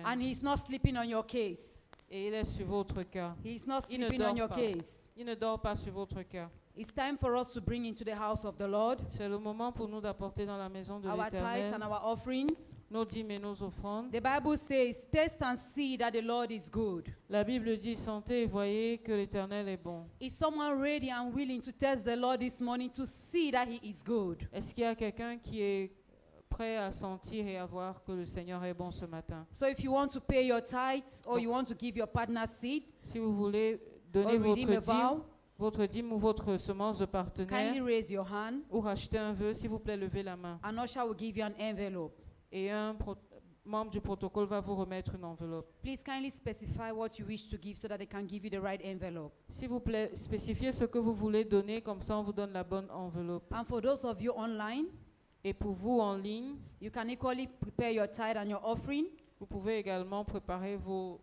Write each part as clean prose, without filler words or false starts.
And he's not sleeping on your case. Et il est sur votre cœur. He's not Il ne sleeping on dort your pas. case. Il ne dort pas sur votre cœur. It's time for us to bring into the house of the Lord C'est le moment pour nous d'apporter dans la maison de our tithes l'Éternel and our offerings. nos dîmes et nos offrandes. The Bible says, taste and see that the Lord is good. La Bible dit, sentez et voyez que l'Éternel est bon. Is someone ready and willing to test the Lord this morning to see that he is good? Est-ce qu'il y a quelqu'un qui est prêt à sentir et à voir que le Seigneur est bon ce matin? So if you want to pay your tithes or you want to give your partner seed Si vous voulez or donner redeem a vow, votre dîme ou votre semence de kindly partenaire raise your hand. ou racheter un vœu, s'il vous plaît, levez la main. An usher will give you an envelope. Et un membre du protocole va vous remettre une enveloppe. Please kindly specify what you wish to give so that they can give you the right envelope. S'il vous plaît, spécifiez ce que vous voulez donner, comme ça on vous donne la bonne enveloppe. And for those of you online, Et pour vous en ligne, you can equally prepare your tithe and your offering. vous pouvez également préparer vos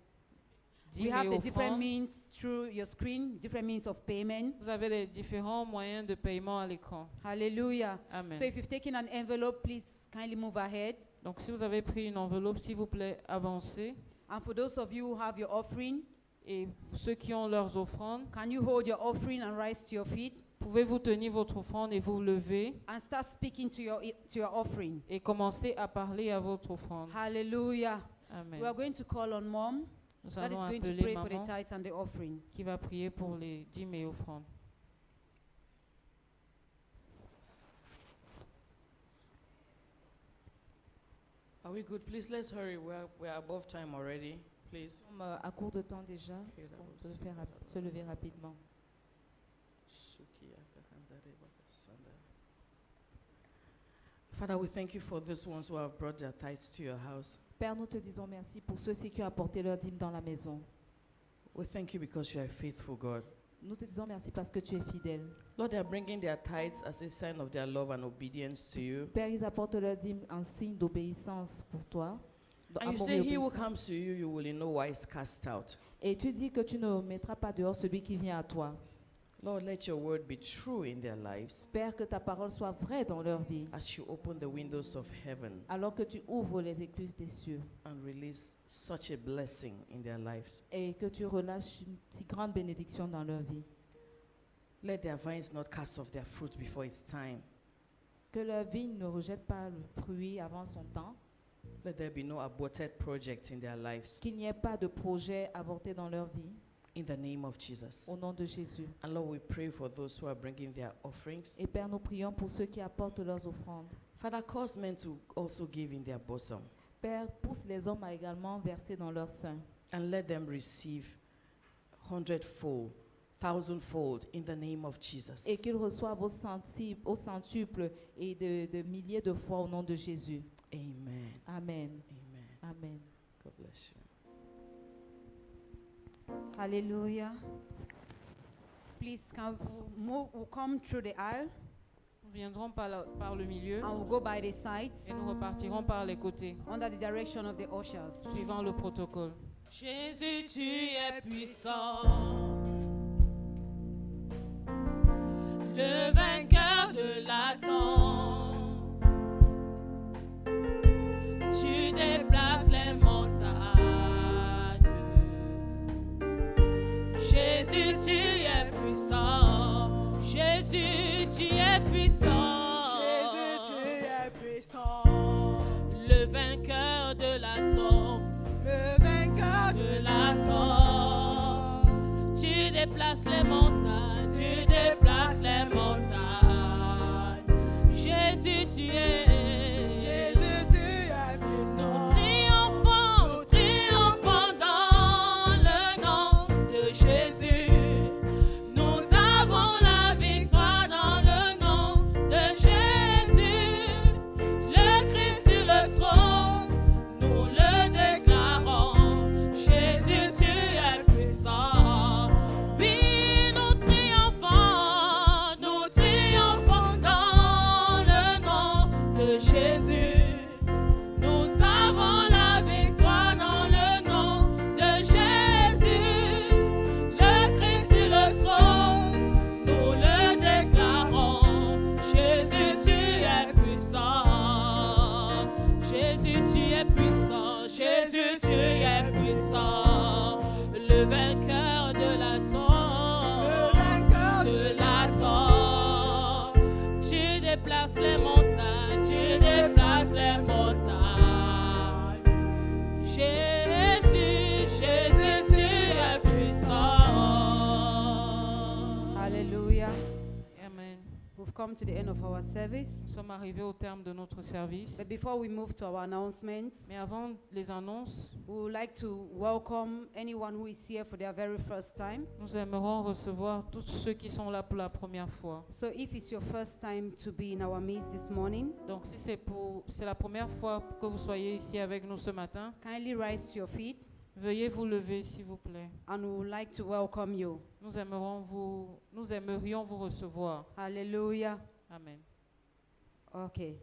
We dîmes have et the different offrandes. means through your screen, different means of payment. Vous avez les différents moyens de paiement à l'écran. Hallelujah. Amen. So if you've taken an envelope, please kindly move ahead. Donc si vous avez pris une enveloppe, s'il vous plaît, avancez. And for those of you who have your offering, Et ceux qui ont leurs offrandes, can you hold your offering and rise to your feet pouvez-vous tenir votre offrande et vous lever and start speaking to your offering? et commencer à parler à votre offrande. Hallelujah. Amen. We are going to call on Mom. Nous That is allons going to appeler pray for the maman tithes and the offering. qui va prier pour les dîmes et offrandes. Are we good? Please, let's hurry. We're above time already. Please. Nous sommes à court de temps déjà. Est-ce qu'on peut faire se lever rapidement? Father, we thank you for these ones who have brought their tithes to your house. Père, nous te disons merci pour ceux-ci qui ont apporté leur dîme dans la maison. We thank you because you are a faithful God. Nous te disons merci parce que tu es fidèle. Lord, they are bringing their tithes as a sign of their love and obedience to you. Père, ils apportent leur dîme en signe d'obéissance pour toi. And you Amour say, et he who obéissance. comes to you, you will in no wise cast out. Et tu dis que tu ne mettras pas dehors celui qui vient à toi. Lord, let your word be true in their lives Père, que ta parole soit vraie dans leur vie. as you open the windows of heaven Alors que tu ouvres les écluses des cieux. and release such a blessing in their lives. Et que tu relâches une si grande bénédiction dans leur vie. Let their vines not cast off their fruit before its time. Que leur vigne ne rejette pas le fruit avant son temps. Let there be no aborted project in their lives. Qu'il n'y ait pas de projet avorté dans leur vie. In the name of Jesus. Au nom de Jésus. And Lord, we pray for those who are bringing their offerings. Et Père, nous prions pour ceux qui apportent leurs offrandes. Father, cause men to also give in their bosom. Père, pousse les hommes à également verser dans leur sein. And let them receive 100-fold, 1,000-fold in the name of Jesus. Et qu'ils reçoivent au centuple et de milliers de fois au nom de Jésus. Amen. Amen. Amen. Amen. God bless you. Hallelujah. Please, we'll come through the aisle Nous viendrons par le milieu and we'll go by the sides et nous repartirons par les côtés, under the direction of the ushers. suivant le protocole. Jésus, tu es puissant, le vainqueur de Satan. Tu déplaces les montagnes. Jésus, tu es puissant. Jésus, tu es puissant. Jésus, tu es puissant. Le vainqueur de la tombe. Le vainqueur De la tombe. Tu déplaces les montagnes. Tu déplaces les montagnes. Jésus, tu es. Jésus, tu es puissant. Nous triomphons dans le nom de Jésus. Nous avons la victoire dans le nom de Jésus. Le Christ sur le trône, nous le déclarons. Jésus, tu es puissant. Oui, nous We've come to the end of our service. Nous sommes arrivés au terme de notre service. But before we move to our announcements, Mais avant les annonces, we would like to welcome anyone who is here for their very first time. nous aimerons recevoir tous ceux qui sont là pour la première fois. So if it's your first time to be in our midst this morning, Donc si c'est la première fois que vous soyez ici avec nous ce matin, kindly rise to your feet veuillez vous lever s'il vous plaît. and we would like to welcome you. Nous aimerions vous recevoir. Hallelujah. Amen. Okay.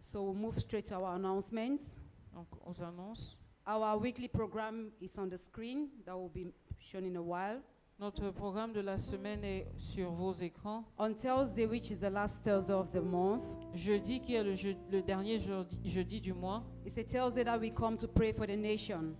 So we'll move straight to our announcements. Donc aux annonces. Our weekly program is on the screen. That will be shown in a while. Notre programme de la semaine est sur vos écrans. On Thursday, which is the last Thursday of the month, Jeudi, qui est le dernier jeudi du mois, it's a Thursday that we come to pray for the nation.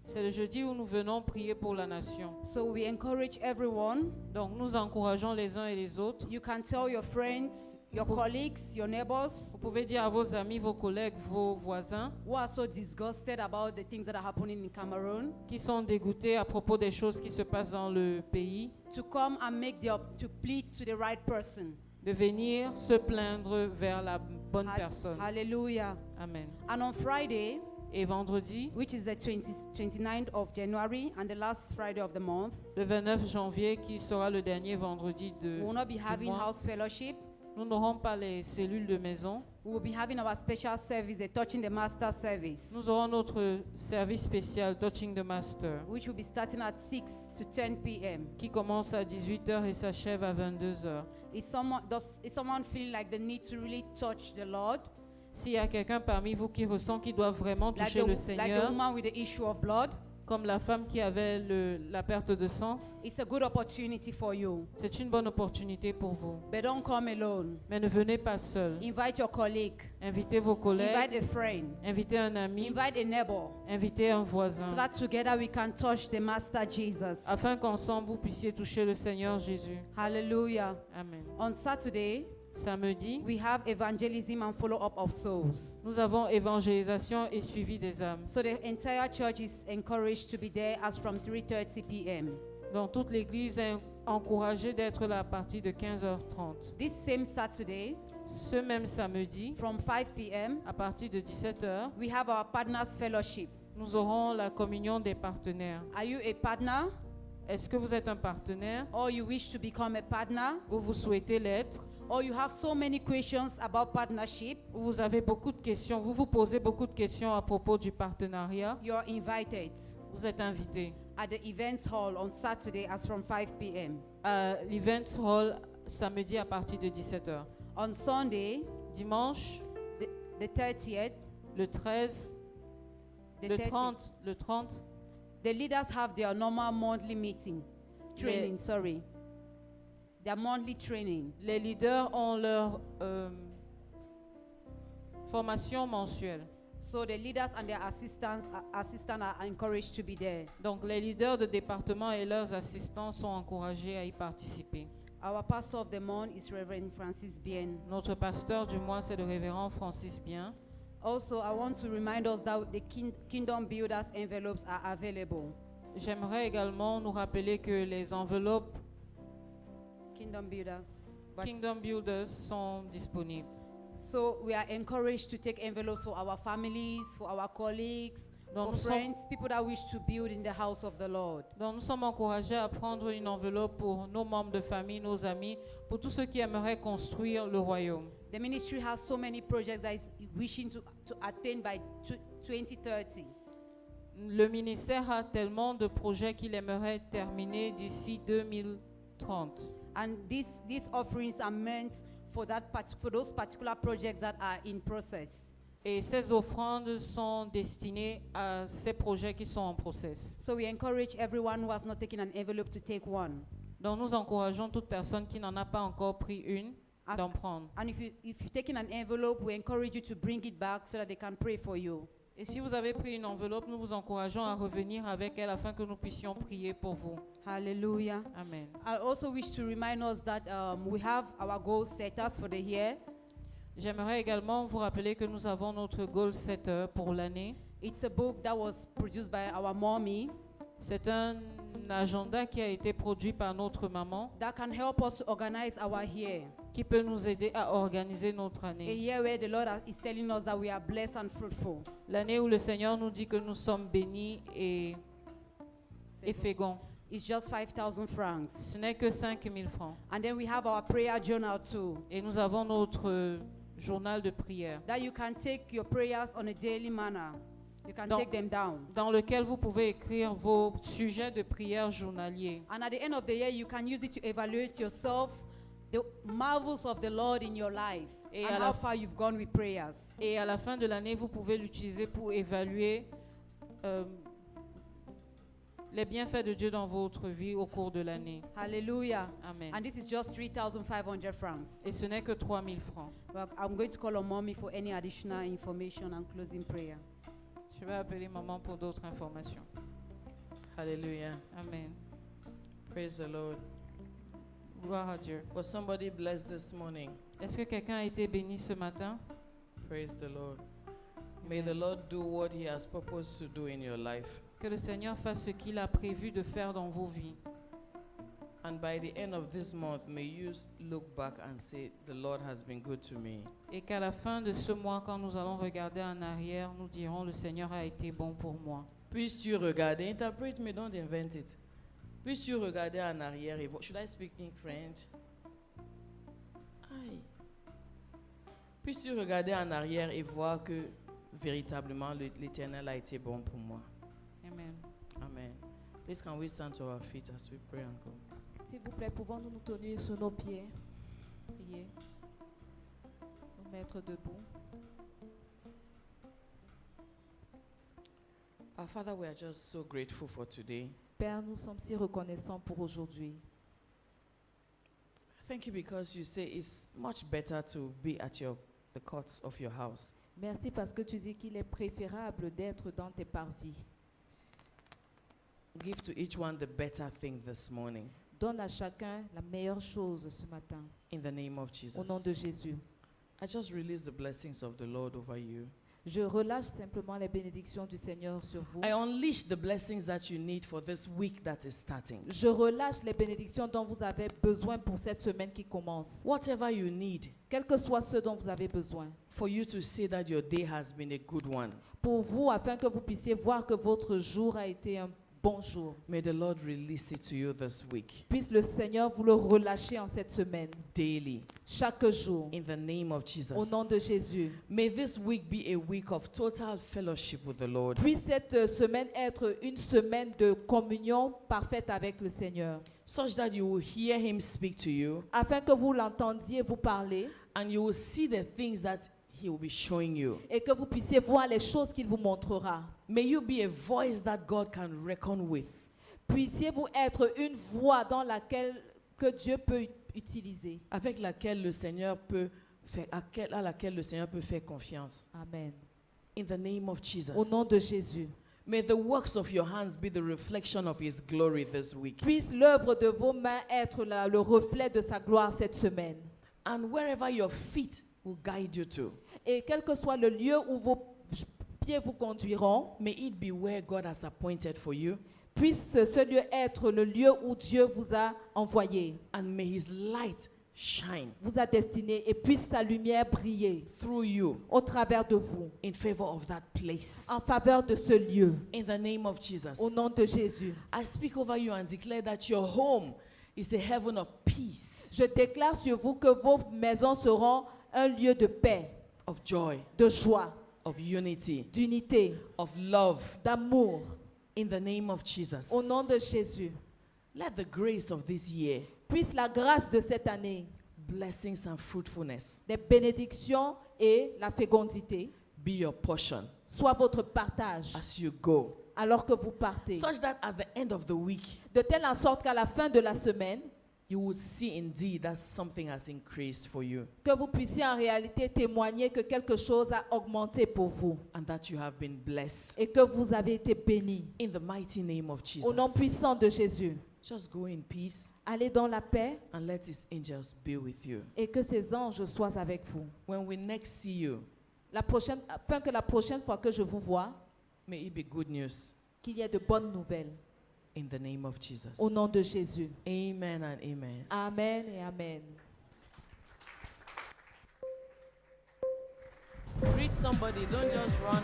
c'est le jeudi où nous venons prier pour la nation. So we encourage everyone. Donc nous encourageons les uns et les autres. You can tell your friends, your colleagues, your neighbors Vous pouvez dire à vos amis, vos collègues, vos voisins who are so disgusted about the things that are happening in Cameroon qui sont dégoûtés à propos des choses qui se passent dans le pays, to come and to plead to the right person. de venir se plaindre vers la bonne personne. Hallelujah. Amen. And on Friday, Et vendredi, which is the 29th of January and the last Friday of the month, le 29 janvier, qui sera le dernier vendredi we will not be having mois, house fellowship. nous n'aurons pas les cellules de maison. We will be having our special service, a Touching the Master service, Nous aurons notre service spécial Touching the Master, which will be starting at 6 to 10 p.m. qui commence à 18h et s'achève à 22h. Is someone feeling like the need to really touch the Lord? S'il y a quelqu'un parmi vous qui ressent qu'il doit vraiment toucher le Like the Seigneur, woman with the issue of blood, comme la femme qui avait la perte de sang, it's a good opportunity for you. c'est une bonne opportunité pour vous. But don't come alone. Mais ne venez pas seul. Invite your colleague, Invitez vos collègues, invite a friend, invitez un ami, invite a neighbor, invitez un voisin, so that together we can touch the Master Jesus. afin qu'ensemble vous puissiez toucher le Seigneur Jésus. Hallelujah. Amen. On Saturday, Samedi, we have evangelism and follow-up of souls. nous avons évangélisation et suivi des âmes. So the entire church is encouraged to be there as from 3:30 p.m. Donc toute l'Église est encouragée d'être là à partir de 15h30. This same Saturday, Ce même samedi, from 5 p.m., à partir de 17h, we have our partners fellowship. nous aurons la communion des partenaires. Are you a partner Est-ce que vous êtes un partenaire or you wish to become a partner? ou vous souhaitez l'être Or you have so many questions about partnership? ou vous avez beaucoup de questions, vous vous posez beaucoup de questions à propos du partenariat? You're invited Vous êtes invité at the events hall on Saturday as from 5 p.m. à l'Events Hall samedi à partir de 17h. On Sunday, Dimanche, the 30th, le 13, the le 30th, 30, the leaders have their normal monthly meeting, training, their monthly training. les leaders ont leur formation mensuelle. So the leaders and their assistants are encouraged to be there. Donc les leaders de département et leurs assistants sont encouragés à y participer. Our pastor of the month is Reverend Francis Bien. Notre pasteur du mois, c'est le révérend Francis Bien. Also, I want to remind us that the Kingdom Builders envelopes are available. J'aimerais également nous rappeler que les enveloppes Kingdom Builder. But- Kingdom Builders sont disponibles. So we are encouraged to take envelopes for our families, for our colleagues, Donc for nous, sommes, friends, people that wish to build in the house of the Lord. donc nous sommes encouragés à prendre une enveloppe pour nos membres de famille, nos amis, pour tous ceux qui aimeraient construire le royaume. The ministry has so many projects that is wishing to attain by 2030. Le ministère a tellement de projets qu'il aimerait terminer d'ici 2030. And these offerings are meant for those particular projects that are in process. Et ces offrandes sont destinées à ces projets qui sont en process. So we encourage everyone who has not taken an envelope to take one. Donc nous encourageons toute personne qui n'en a pas encore pris une Af- d'en prendre. And if you've taken an envelope, we encourage you to bring it back so that they can pray for you. Et si vous avez pris une enveloppe, nous vous encourageons à revenir avec elle afin que nous puissions prier pour vous. Hallelujah. Amen. I also wish to remind us that we have our goal setters for the year. J'aimerais également vous rappeler que nous avons notre goal setter pour l'année. It's a book that was produced by our mommy C'est un agenda qui a été produit par notre maman that can help us to organize our year. qui peut nous aider à organiser notre A année. year where the Lord is telling us that we are blessed and fruitful. L'année où le Seigneur nous dit que nous sommes bénis et féconds. It's just 5,000 francs. Ce n'est que 5 000 francs. And then we have our prayer journal too. Et nous avons notre journal de prière That you can take your prayers on a daily manner. You can Donc- take them down. dans lequel vous pouvez écrire vos sujets de prière journaliers. And at the end of the year, you can use it to evaluate yourself, the marvels of the Lord in your life, Et and à la how f- far you've gone with prayers. Et à la fin de l'année, vous pouvez l'utiliser pour évaluer les bienfaits de Dieu dans votre vie au cours de l'année. Hallelujah. Amen. And this is just 3,500 francs. Et ce n'est que 3 000 francs. Well, I'm going to call on mommy for any additional information and closing prayer. Je vais appeler maman pour d'autres informations. Hallelujah. Amen. Praise the Lord. Gloire à Dieu. Was somebody blessed this morning? Est-ce que quelqu'un a été béni ce matin? Praise the Lord. May the Lord do what He has purposed to do in your life. Que le Seigneur fasse ce qu'il a prévu de faire dans vos vies. And by the end of this month, may you look back and say, the Lord has been good to me. Et qu'à la fin de ce mois, quand nous allons regarder en arrière, nous dirons, le Seigneur a été bon pour moi. Puisses-tu regarder, interpret me, don't invent it. Puisses-tu regarder en arrière et voir. Should I speak in French? Aïe. Puisses-tu regarder en arrière et voir que véritablement l'Éternel a été bon pour moi. Amen. Amen. Please can we stand to our feet as we pray and go. S'il vous plaît, pouvons-nous nous tenir sur nos pieds, prier, nous mettre debout. Our Father, we are just so grateful for today. Père, nous sommes si reconnaissants pour aujourd'hui. Thank you because you say it's much better to be at the courts of your house. Merci parce que tu dis qu'il est préférable d'être dans tes parvis. Give to each one the better thing this morning. Donne à chacun la meilleure chose ce matin, In the name of Jesus. au nom de Jésus. I just release the blessings of the Lord over you. Je relâche simplement les bénédictions du Seigneur sur vous. I unleash the blessings that you need for this week that is starting. Je relâche les bénédictions dont vous avez besoin pour cette semaine qui commence. Whatever you need Quel que soit ce dont vous avez besoin. for you to say that your day has been a good one. Pour vous, afin que vous puissiez voir que votre jour a été un bon jour. May the Lord release it to you this week, Puisse le Seigneur vous le relâcher en cette semaine, daily, chaque jour, in the name of Jesus. au nom de Jésus. May this week be a week of total fellowship with the Lord. Puisse cette semaine être une semaine de communion parfaite avec le Seigneur, Such that you will hear Him speak to you afin que vous l'entendiez vous parler and you will see the things that He will be showing you. et que vous puissiez voir les choses qu'il vous montrera. May you be a voice that God can reckon with. Puissiez-vous être une voix dans laquelle que Dieu peut utiliser. Avec laquelle le Seigneur peut faire, à laquelle le Seigneur peut faire confiance. Amen. In the name of Jesus. Au nom de Jésus. May the works of your hands be the reflection of His glory this week. Puisse l'œuvre de vos mains être le reflet de sa gloire cette semaine. And wherever your feet will guide you to, Et quel que soit le lieu où vos pieds vous conduiront, may it be where God has appointed for you, puisse ce lieu être le lieu où Dieu vous a envoyé, and may His light shine vous a destiné, et puisse sa lumière briller through you au travers de vous, in favor of that place. en faveur de ce lieu, In the name of Jesus. au nom de Jésus. I speak over you and declare that your home is a heaven of peace, Je déclare sur vous que vos maisons seront un lieu de paix, of joy, de joie, of unity, d'unité, of love. d'amour, In the name of Jesus. au nom de Jésus. Let the grace of this year, Puisse la grâce de cette année, blessings and fruitfulness, des bénédictions et la fécondité, be your portion soit votre partage as you go, alors que vous partez. such that at the end of the week, De telle en sorte qu'à la fin de la semaine, you will see indeed that something has increased for you que vous puissiez en réalité témoigner que quelque chose a augmenté pour vous and that you have been blessed. et que vous avez été bénis. In the mighty name of Jesus. Au nom puissant de Jésus, Just go in peace allez dans la paix and let His angels be with you. et que ses anges soient avec vous. When we next see you, Afin que la prochaine fois que je vous vois, may it be good news qu'il y ait de bonnes nouvelles. in the name of Jesus. Au nom de Jésus. Amen and amen. Amen et Amen. Greet somebody, don't just run.